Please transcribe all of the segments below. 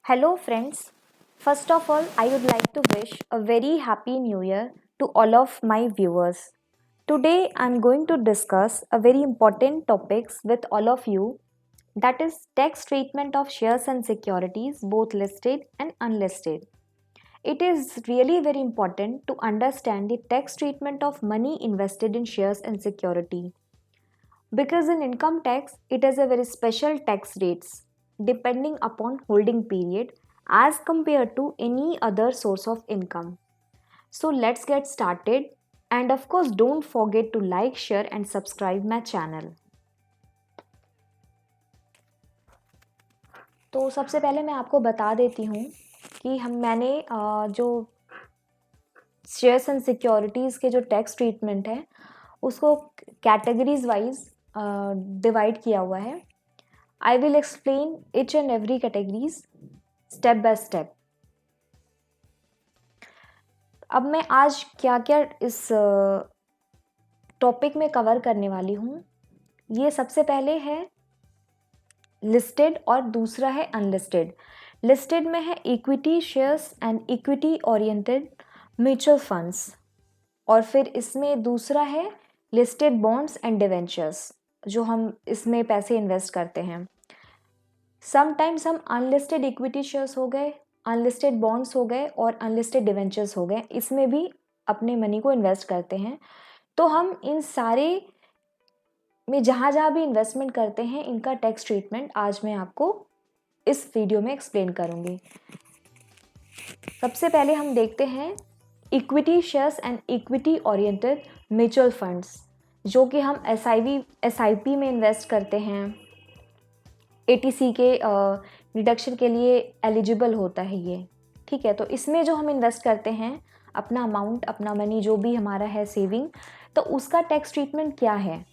Hello, friends. First of all, I would like to wish a very happy new year to all of my viewers. Today, I'm going to discuss a very important topics with all of you, that is tax treatment of shares and securities, both listed and unlisted. It is really very important to understand the tax treatment of money invested in shares and security, because in income tax, it has a very special tax rates depending upon holding period as compared to any other source of income. So let's get started, and of course don't forget to like, share and subscribe my channel. तो सबसे पहले मैं आपको बता देती हूँ कि मैंने जो शेयर्स एंड सिक्योरिटीज़ के जो टैक्स ट्रीटमेंट है उसको कैटेगरीज वाइज डिवाइड किया हुआ है. I will explain each and every categories step by step. अब मैं आज क्या क्या इस टॉपिक में कवर करने वाली हूँ. ये सबसे पहले है लिस्टेड और दूसरा है अनलिस्टेड. लिस्टेड में है equity shares and equity oriented mutual funds, और फिर इसमें दूसरा है लिस्टेड बॉन्ड्स एंड डिवेंचर्स, जो हम इसमें पैसे इन्वेस्ट करते हैं. समटाइम्स हम अनलिस्टेड इक्विटी शेयर्स हो गए, अनलिस्टेड बॉन्ड्स हो गए और अनलिस्टेड डिवेंचर्स हो गए, इसमें भी अपने मनी को इन्वेस्ट करते हैं. तो हम इन सारे में जहाँ भी इन्वेस्टमेंट करते हैं इनका टैक्स ट्रीटमेंट आज मैं आपको इस वीडियो में एक्सप्लेन करूँगी. सबसे पहले हम देखते हैं equity shares and equity oriented mutual funds, जो कि हम SIP में इन्वेस्ट करते हैं. ATC के डिडक्शन के लिए एलिजिबल होता है ये. ठीक है, तो इसमें जो हम इन्वेस्ट करते हैं अपना अमाउंट, अपना मनी जो भी हमारा है सेविंग, तो उसका टैक्स ट्रीटमेंट क्या है.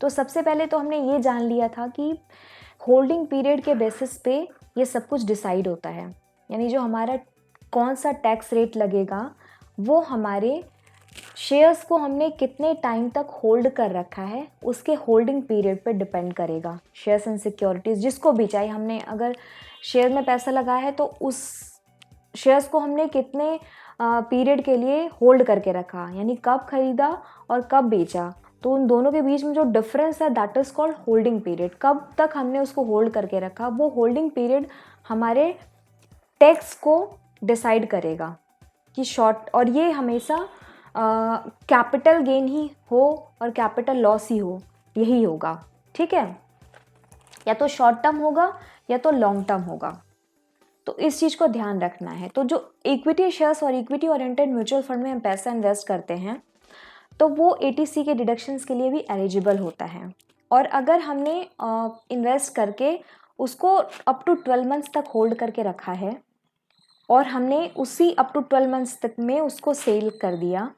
तो सबसे पहले तो हमने ये जान लिया था कि होल्डिंग पीरियड के बेसिस पे ये सब कुछ डिसाइड होता है, यानी जो हमारा कौन सा टैक्स रेट लगेगा वो हमारे शेयर्स को हमने कितने टाइम तक होल्ड कर रखा है उसके होल्डिंग पीरियड पे डिपेंड करेगा. शेयर्स एंड सिक्योरिटीज़ जिसको भी चाहे, हमने अगर शेयर में पैसा लगाया है तो उस शेयर्स को हमने कितने पीरियड के लिए होल्ड करके रखा, यानी कब खरीदा और कब बेचा, तो उन दोनों के बीच में जो डिफरेंस है that is called holding period. कब तक हमने उसको होल्ड करके रखा, वो होल्डिंग पीरियड हमारे टैक्स को डिसाइड करेगा कि शॉर्ट, और ये हमेशा कैपिटल गेन ही हो और कैपिटल लॉस ही हो, यही होगा. ठीक है, या तो शॉर्ट टर्म होगा या तो लॉन्ग टर्म होगा, तो इस चीज़ को ध्यान रखना है. तो जो इक्विटी शेयर्स और इक्विटी ओरिएंटेड म्यूचुअल फंड में हम पैसा इन्वेस्ट करते हैं तो वो ATC के डिडक्शंस के लिए भी एलिजिबल होता है. और अगर हमने इन्वेस्ट करके उसको अप टू 12 मंथ्स तक होल्ड करके रखा है और हमने उसी अप टू 12 मंथ्स तक में उसको सेल कर दिया,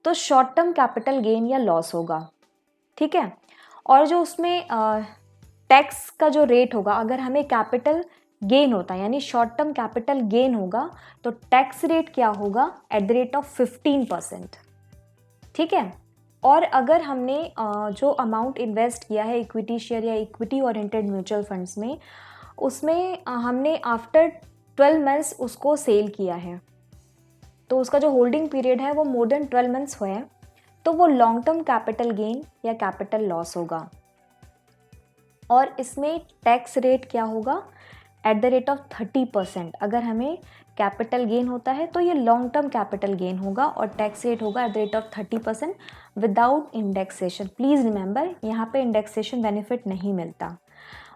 तो शॉर्ट टर्म कैपिटल गेन या लॉस होगा. ठीक है, और जो उसमें टैक्स का जो रेट होगा, अगर हमें कैपिटल गेन होता है यानी शॉर्ट टर्म कैपिटल गेन होगा, तो टैक्स रेट क्या होगा, एट द रेट ऑफ 15%. ठीक है, और अगर हमने जो अमाउंट इन्वेस्ट किया है इक्विटी शेयर या इक्विटी ओरिएंटेड म्यूचुअल फंड्स में, उसमें हमने आफ्टर 12 मंथ्स उसको सेल किया है, तो उसका जो होल्डिंग पीरियड है वो मोर देन 12 मंथ्स हुए हैं, तो वो लॉन्ग टर्म कैपिटल गेन या कैपिटल लॉस होगा. और इसमें टैक्स रेट क्या होगा, एट द रेट ऑफ 30%. अगर हमें कैपिटल गेन होता है तो ये लॉन्ग टर्म कैपिटल गेन होगा और टैक्स रेट होगा at the rate of 30% without indexation. Please remember, यहाँ पे इंडेक्सेशन बेनिफिट नहीं मिलता.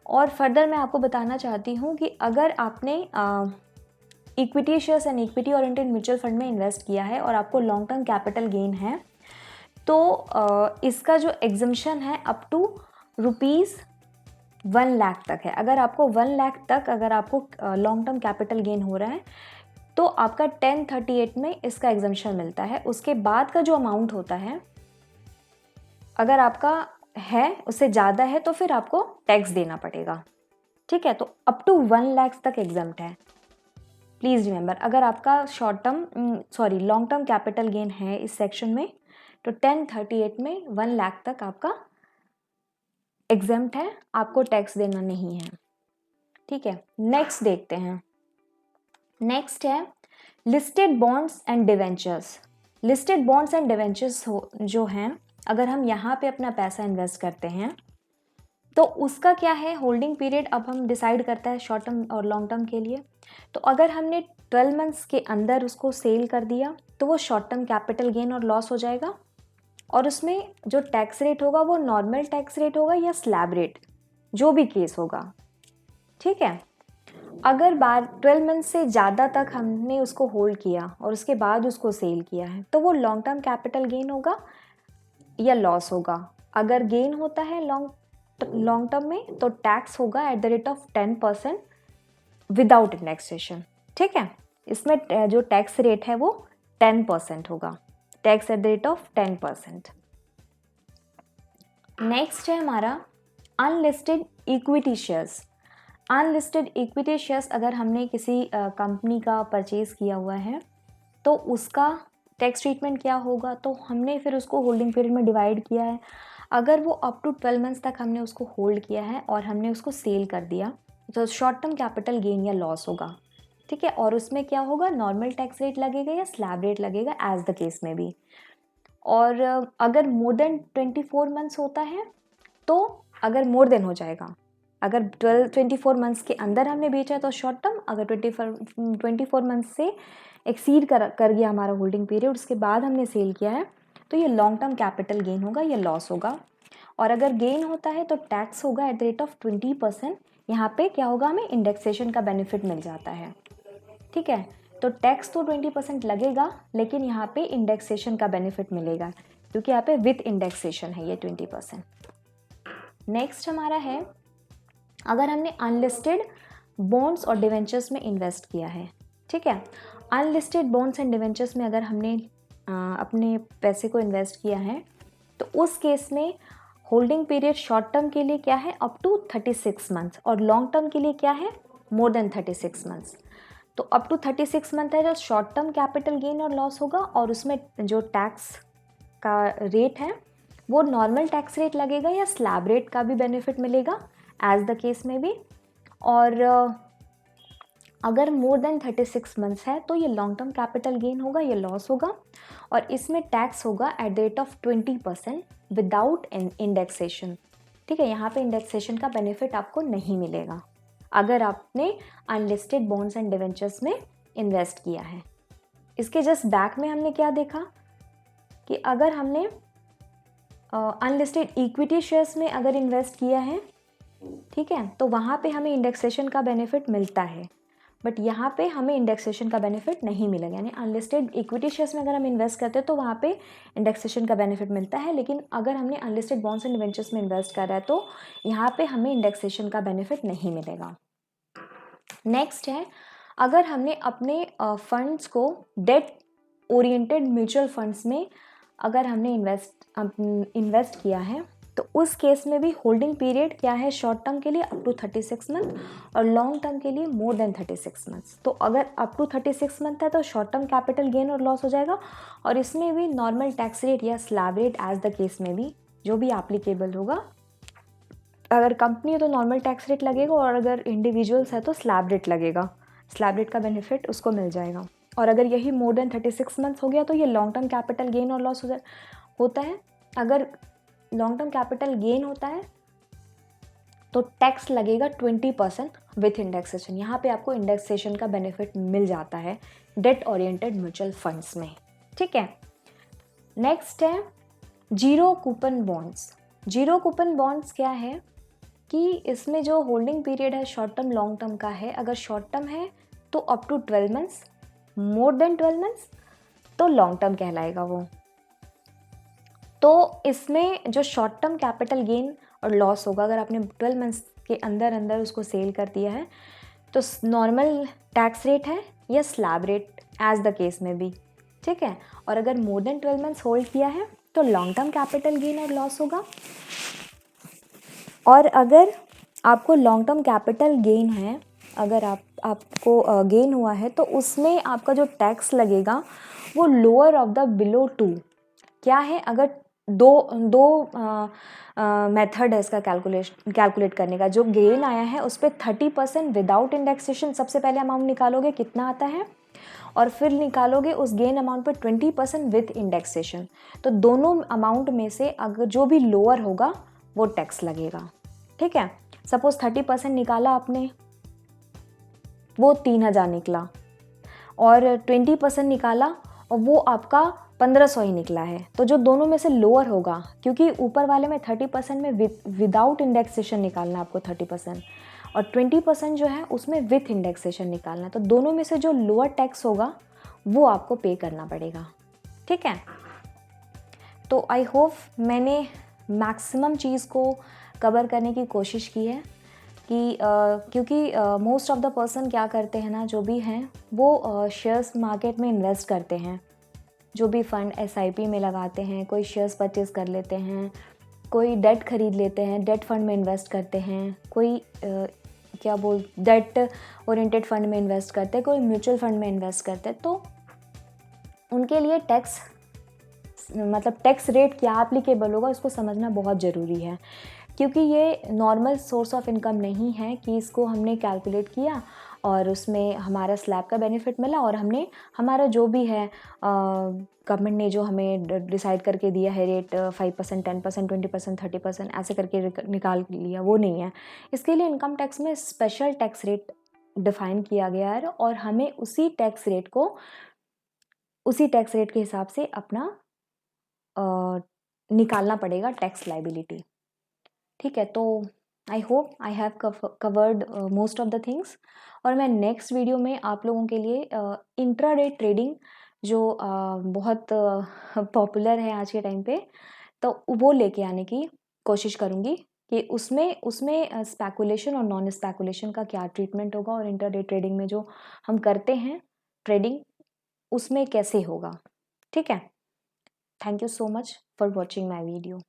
और फर्दर मैं आपको बताना चाहती हूँ कि अगर आपने equity shares and equity oriented mutual fund में इन्वेस्ट किया है और आपको लॉन्ग टर्म कैपिटल गेन है, तो इसका जो एग्जम्पशन है अप टू ₹1 लाख तक है. अगर आपको 1 लाख तक अगर आपको लॉन्ग टर्म कैपिटल गेन हो रहा है तो आपका 1038 में इसका एग्जम्पशन मिलता है. उसके बाद का जो अमाउंट होता है, अगर आपका है उससे ज़्यादा है तो फिर आपको टैक्स देना पड़ेगा. ठीक है, तो अप टू 1 लाख तक एग्जम्प्ट है. प्लीज़ रिमेंबर, अगर आपका लॉन्ग टर्म कैपिटल गेन है इस सेक्शन में, तो 1038 में 1 लाख तक आपका एग्जम्प्ट है, आपको टैक्स देना नहीं है. ठीक है, नेक्स्ट देखते हैं. नेक्स्ट है listed bonds and debentures. Listed bonds and debentures जो हैं, अगर हम यहाँ पे अपना पैसा इन्वेस्ट करते हैं तो उसका क्या है होल्डिंग पीरियड, अब हम डिसाइड करता है शॉर्ट टर्म और लॉन्ग टर्म के लिए। तो अगर हमने 12 मंथ्स के अंदर उसको सेल कर दिया तो वो शॉर्ट टर्म कैपिटल गेन और लॉस हो जाएगा, और उसमें जो टैक्स रेट होगा वो नॉर्मल टैक्स रेट होगा या स्लैब रेट, जो भी केस होगा, ठीक है। अगर 12 मंथ से ज़्यादा तक हमने उसको होल्ड किया और उसके बाद उसको सेल किया है तो वो लॉन्ग टर्म कैपिटल गेन होगा या लॉस होगा। अगर गेन होता है लॉन्ग टर्म में तो टैक्स होगा at the rate of 10% without indexation, ठीक है। इसमें जो टैक्स रेट है वो 10% होगा, tax at the rate of 10%। Next है हमारा unlisted equity shares. Unlisted equity shares अगर हमने किसी कंपनी का परचेज किया हुआ है तो उसका टैक्स ट्रीटमेंट क्या होगा, तो हमने फिर उसको होल्डिंग पीरियड में डिवाइड किया है। अगर वो अप टू 12 मंथ्स तक हमने उसको होल्ड किया है और हमने उसको सेल कर दिया तो शॉर्ट टर्म कैपिटल गेन या लॉस होगा, ठीक है। और उसमें क्या होगा, नॉर्मल टैक्स रेट लगेगा या स्लैब रेट लगेगा एज द केस में भी। और अगर मोर देन 24 मंथ्स होता है तो अगर मोर देन हो जाएगा, अगर 24 मंथ्स के अंदर हमने बेचा तो शॉर्ट टर्म, अगर 24 मंथ्स से एक्सीड कर गया हमारा होल्डिंग पीरियड उसके बाद हमने सेल किया है तो ये लॉन्ग टर्म कैपिटल गेन होगा या लॉस होगा। और अगर गेन होता है तो टैक्स होगा एट द रेट ऑफ 20%। यहाँ पे क्या होगा, हमें इंडेक्सेशन का बेनिफिट मिल जाता है, ठीक है। तो टैक्स तो 20% लगेगा लेकिन यहाँ पे इंडेक्सेशन का बेनिफिट मिलेगा क्योंकि यहाँ पे विथ इंडेक्सेशन है ये 20%। नेक्स्ट हमारा है अगर हमने अनलिस्टेड बॉन्ड्स और डिवेंचर्स में इन्वेस्ट किया है, ठीक है। अनलिस्टेड बॉन्ड्स एंड डिवेंचर्स में अगर हमने अपने पैसे को इन्वेस्ट किया है तो उस केस में होल्डिंग पीरियड शॉर्ट टर्म के लिए क्या है अप टू 36 मंथ्स और लॉन्ग टर्म के लिए क्या है मोर देन 36 मंथ्स। तो अप टू 36 मंथ है जो शॉर्ट टर्म कैपिटल गेन और लॉस होगा, और उसमें जो टैक्स का रेट है वो नॉर्मल टैक्स रेट लगेगा या स्लैब रेट का भी बेनिफिट मिलेगा एज द केस में भी। और अगर मोर देन 36 मंथ्स है तो ये लॉन्ग टर्म कैपिटल गेन होगा या लॉस होगा, और इसमें टैक्स होगा at the rate of 20% without indexation, ठीक है। यहाँ पे इंडेक्सेशन का बेनिफिट आपको नहीं मिलेगा अगर आपने अनलिस्टेड बॉन्ड्स एंड डिवेंचर्स में इन्वेस्ट किया है। इसके जस्ट बैक में हमने क्या देखा कि अगर हमने अनलिस्टेड इक्विटी शेयर्स में अगर इन्वेस्ट किया है, ठीक है, तो वहाँ पे हमें इंडेक्सेशन का बेनिफिट मिलता है, बट यहाँ पे हमें इंडेक्सेशन का बेनिफिट नहीं मिलेगा। यानी अनलिस्टेड इक्विटी शेयर्स में अगर हम इन्वेस्ट करते हैं तो वहाँ पे इंडेक्सेशन का बेनिफिट मिलता है, लेकिन अगर हमने अनलिस्टेड बॉन्ड्स एंड डिवेंचर्स में इन्वेस्ट करा है तो यहाँ पे हमें इंडेक्सेशन का बेनिफिट नहीं मिलेगा। नेक्स्ट है अगर हमने अपने फंड्स को डेट ओरिएंटेड म्यूचुअल फंड्स में अगर हमने इन्वेस्ट किया है तो उस केस में भी होल्डिंग पीरियड क्या है शॉर्ट टर्म के लिए अप टू 36 मंथ और लॉन्ग टर्म के लिए मोर देन 36 मंथ्स। तो अगर अप टू 36 मंथ है तो शॉर्ट टर्म कैपिटल गेन और लॉस हो जाएगा, और इसमें भी नॉर्मल टैक्स रेट या slab rate as the case में भी जो भी एप्लीकेबल होगा। अगर कंपनी है तो नॉर्मल टैक्स रेट लगेगा, और अगर इंडिविजुअल्स है तो स्लैब रेट लगेगा, स्लैब रेट का बेनिफिट उसको मिल जाएगा। और अगर यही मोर देन 36 मंथ्स हो गया तो ये लॉन्ग टर्म कैपिटल गेन और लॉस होता है। अगर लॉन्ग टर्म कैपिटल गेन होता है तो टैक्स लगेगा 20% विथ इंडेक्सेशन। यहाँ पे आपको इंडेक्सेशन का बेनिफिट मिल जाता है डेट ओरिएंटेड म्यूचुअल फंड्स में, ठीक है। नेक्स्ट है zero coupon bonds. Zero coupon bonds क्या है कि इसमें जो होल्डिंग पीरियड है शॉर्ट टर्म लॉन्ग टर्म का है। अगर शॉर्ट टर्म है तो up to 12 months, more than 12 months तो लॉन्ग टर्म कहलाएगा वो। तो इसमें जो शॉर्ट टर्म कैपिटल गेन और लॉस होगा, अगर आपने 12 मंथ्स के अंदर अंदर उसको सेल कर दिया है तो नॉर्मल टैक्स रेट है या slab rate as the case में भी, ठीक है। और अगर मोर देन 12 मंथ्स होल्ड किया है तो लॉन्ग टर्म कैपिटल गेन और लॉस होगा। और अगर आपको लॉन्ग टर्म कैपिटल गेन है, अगर आपको गेन हुआ है तो उसमें आपका जो टैक्स लगेगा वो लोअर ऑफ द बिलो 2 क्या है। अगर दो मेथड है इसका कैलकुलेट करने का। जो गेन आया है उस पर 30% विदाउट इंडेक्सेशन सबसे पहले अमाउंट निकालोगे कितना आता है, और फिर निकालोगे उस गेन अमाउंट पर 20% विथ इंडेक्सेशन। तो दोनों अमाउंट में से अगर जो भी लोअर होगा वो टैक्स लगेगा। ठीक है, सपोज 30% निकाला आपने, वो 3000 निकला, और 20% निकाला और वो आपका 1500 ही निकला है। तो जो दोनों में से लोअर होगा, क्योंकि ऊपर वाले में 30% में विदाउट इंडेक्सेशन निकालना आपको 30%, और 20% जो है उसमें विथ इंडेक्सेशन निकालना। तो दोनों में से जो लोअर टैक्स होगा वो आपको पे करना पड़ेगा। ठीक है, तो आई होप मैंने मैक्सिमम चीज़ को कवर करने की कोशिश की है कि क्योंकि मोस्ट ऑफ द पर्सन क्या करते हैं ना, जो भी हैं वो शेयर्स मार्केट में इन्वेस्ट करते हैं। जो भी फंड एसआईपी में लगाते हैं, कोई शेयर्स परचेज कर लेते हैं, कोई डेट खरीद लेते हैं, डेट फंड में इन्वेस्ट करते हैं, कोई डेट ओरिएंटेड फंड में इन्वेस्ट करते हैं, कोई म्यूचुअल फंड में इन्वेस्ट करते हैं। तो उनके लिए टैक्स रेट क्या एप्लीकेबल होगा इसको समझना बहुत ज़रूरी है, क्योंकि ये नॉर्मल सोर्स ऑफ इनकम नहीं है कि इसको हमने कैलकुलेट किया और उसमें हमारा स्लैब का बेनिफिट मिला और हमने हमारा जो भी है गवर्नमेंट ने जो हमें डिसाइड करके दिया है रेट 5%, 10%, 20%, 30% ऐसे करके निकाल लिया, वो नहीं है। इसके लिए इनकम टैक्स में स्पेशल टैक्स रेट डिफाइन किया गया है और हमें उसी टैक्स रेट के हिसाब से अपना निकालना पड़ेगा टैक्स लाइबिलिटी। ठीक है, तो I hope I have covered most of the things, और मैं नेक्स्ट वीडियो में आप लोगों के लिए इंट्राडे ट्रेडिंग जो बहुत पॉपुलर है आज के टाइम पे, तो वो लेके आने की कोशिश करूँगी कि उसमें स्पेकुलेशन और नॉन स्पेकुलेशन का क्या ट्रीटमेंट होगा, और इंट्राडे ट्रेडिंग में जो हम करते हैं ट्रेडिंग उसमें कैसे होगा। ठीक है, thank you so much for watching my video.